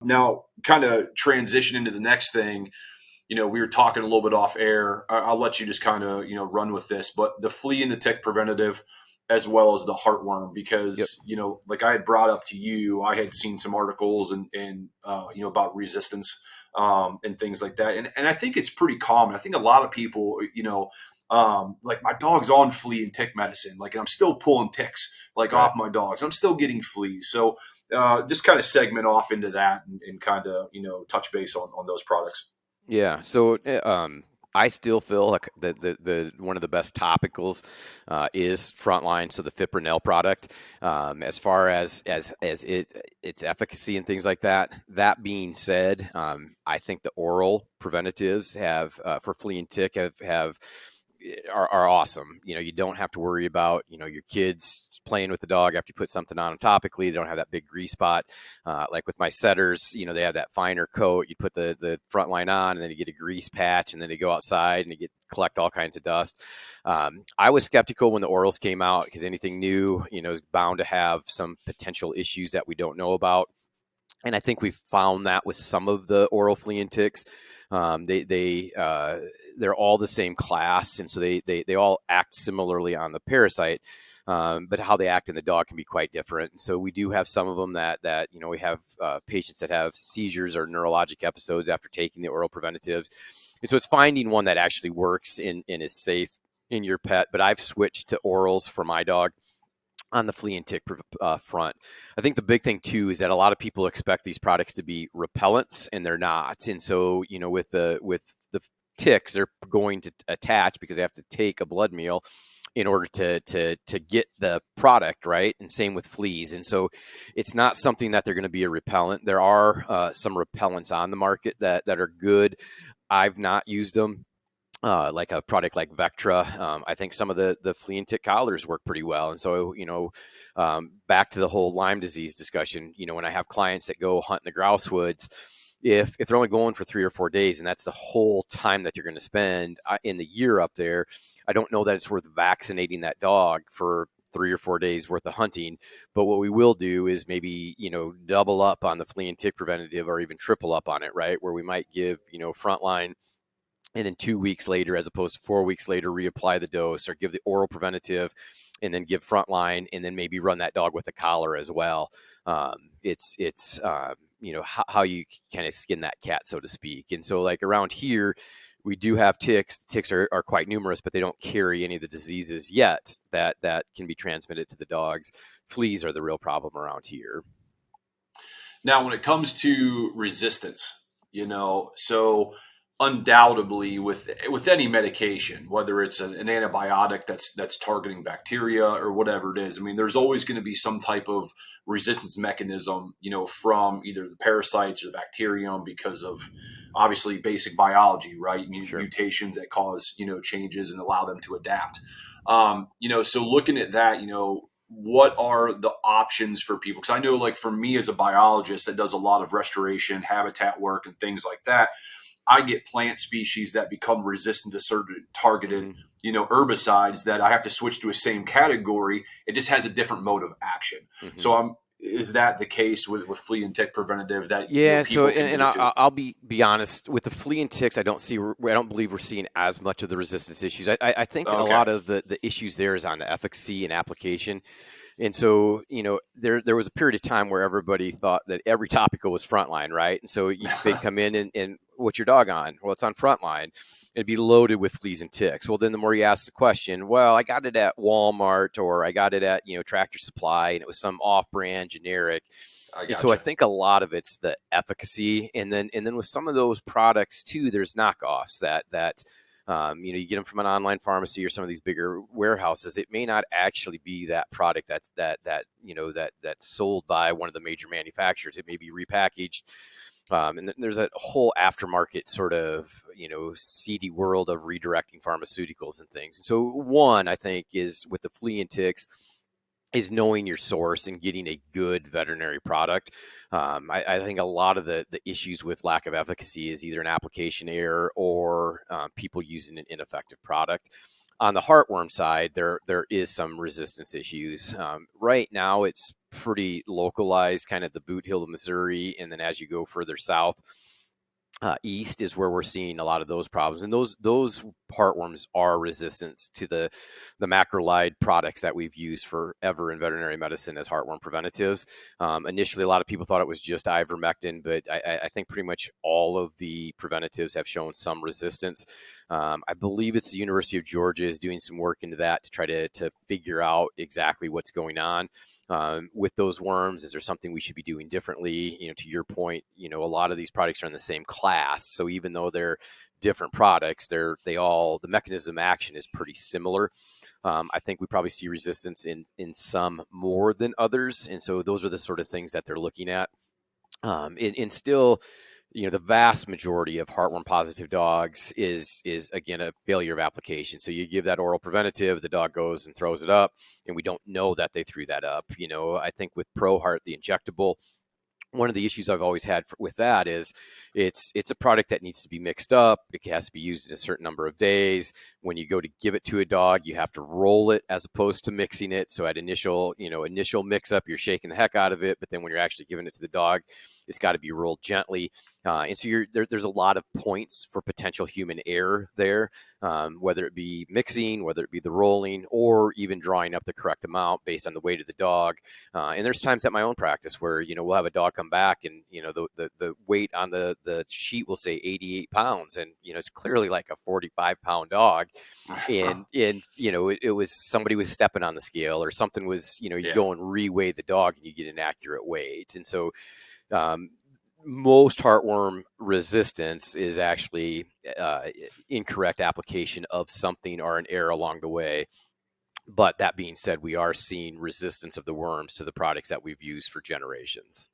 Now, kind of transition into the next thing. We were talking a little bit off air. I'll let you just kind of, run with this, but the flea and the tick preventative, as well as the heartworm, Yep. because, like I had brought up to you, I had seen some articles and about resistance, and things like that. And I think it's pretty common. I think a lot of people, like my dog's on flea and tick medicine, like, and I'm still pulling ticks like Right. off my dogs. I'm still getting fleas. So, just kind of segment off into that and kind of, touch base on those products. Yeah. So, I still feel like the one of the best topicals is Frontline, so the Fipronil product. As far as its efficacy and things like that. That being said, I think the oral preventatives have for flea and tick have are awesome. You don't have to worry about, your kids playing with the dog after you put something on them topically. They don't have that big grease spot. Like with my setters, they have that finer coat. You put the front line on and then you get a grease patch and then they go outside and you collect all kinds of dust. I was skeptical when the orals came out because anything new, is bound to have some potential issues that we don't know about. And I think we found that with some of the oral flea and ticks. They're all the same class, and so they all act similarly on the parasite. But how they act in the dog can be quite different. And so we do have some of them that we have patients that have seizures or neurologic episodes after taking the oral preventatives. And so it's finding one that actually works and is safe in your pet. But I've switched to orals for my dog on the flea and tick front. I think the big thing too is that a lot of people expect these products to be repellents, and they're not. And so, with the ticks, they're going to attach because they have to take a blood meal in order to get the product right. And same with fleas. And so, it's not something that they're going to be a repellent. There are some repellents on the market that are good. I've not used them like a product like Vectra. I think some of the flea and tick collars work pretty well. And so, back to the whole Lyme disease discussion, when I have clients that go hunt in the grouse woods, if they're only going for 3 or 4 days and that's the whole time that you're going to spend in the year up there, I don't know that it's worth vaccinating that dog for 3 or 4 days worth of hunting. But what we will do is maybe, double up on the flea and tick preventative or even triple up on it, right? Where we might give, Frontline and then 2 weeks later, as opposed to 4 weeks later, reapply the dose or give the oral preventative and then give Frontline and then maybe run that dog with a collar as well. It's how you kind of skin that cat, so to speak. And so like around here, we do have ticks. Ticks are quite numerous, but they don't carry any of the diseases yet that can be transmitted to the dogs. Fleas are the real problem around here. Now, when it comes to resistance, so undoubtedly with any medication, whether it's an antibiotic that's targeting bacteria or whatever it is, I mean, there's always going to be some type of resistance mechanism, from either the parasites or the bacterium because of obviously basic biology, right? Sure. Mutations that cause changes and allow them to adapt. So looking at that, what are the options for people? Because I know, like for me as a biologist that does a lot of restoration, habitat work, and things like that, I get plant species that become resistant to certain targeted, Mm-hmm. Herbicides that I have to switch to a same category. It just has a different mode of action. Mm-hmm. So is that the case with flea and tick preventative that Yeah, so people can and get to? I'll be honest with the flea and ticks. I don't believe we're seeing as much of the resistance issues. I think a Okay. lot of the issues there is on the efficacy and application. And so, there was a period of time where everybody thought that every topical was Frontline, right? And so they'd come in and what's your dog on? Well, it's on Frontline. It'd be loaded with fleas and ticks. Well, then the more you ask the question, well, I got it at Walmart or I got it at, Tractor Supply and it was some off-brand generic. I And so I gotcha. think a lot of it's the efficacy. And then with some of those products too, there's knockoffs you get them from an online pharmacy or some of these bigger warehouses. It may not actually be that product that's sold by one of the major manufacturers. It may be repackaged. And there's a whole aftermarket sort of, seedy world of redirecting pharmaceuticals and things. And so one, I think, is with the flea and ticks is knowing your source and getting a good veterinary product. I think a lot of the issues with lack of efficacy is either an application error or people using an ineffective product. On the heartworm side, there is some resistance issues. Right now, it's pretty localized, kind of the Boot Hill of Missouri, and then as you go further south, east is where we're seeing a lot of those problems, and those heartworms are resistant to the macrolide products that we've used forever in veterinary medicine as heartworm preventatives. Initially, a lot of people thought it was just ivermectin, but I think pretty much all of the preventatives have shown some resistance. I believe it's the University of Georgia is doing some work into that to try to figure out exactly what's going on with those worms. Is there something we should be doing differently? To your point, a lot of these products are in the same class. So even though they're different products, the mechanism of action is pretty similar. I think we probably see resistance in some more than others. And so those are the sort of things that they're looking at. And still, the vast majority of heartworm positive dogs is again a failure of application. So you give that oral preventative, the dog goes and throws it up, and we don't know that they threw that up. I think with ProHeart, the injectable, one of the issues I've always had with that is it's a product that needs to be mixed up. It has to be used in a certain number of days. When you go to give it to a dog, you have to roll it as opposed to mixing it. So at initial mix up, you're shaking the heck out of it. But then when you're actually giving it to the dog, it's got to be rolled gently. And so there's a lot of points for potential human error there, whether it be mixing, whether it be the rolling, or even drawing up the correct amount based on the weight of the dog. And there's times at my own practice where, we'll have a dog come back and, the weight on the sheet will say 88 pounds. And, it's clearly like a 45-pound dog. And it was somebody was stepping on the scale or something was, you go and reweigh the dog and you get an accurate weight. And so, most heartworm resistance is actually incorrect application of something or an error along the way. But that being said, we are seeing resistance of the worms to the products that we've used for generations.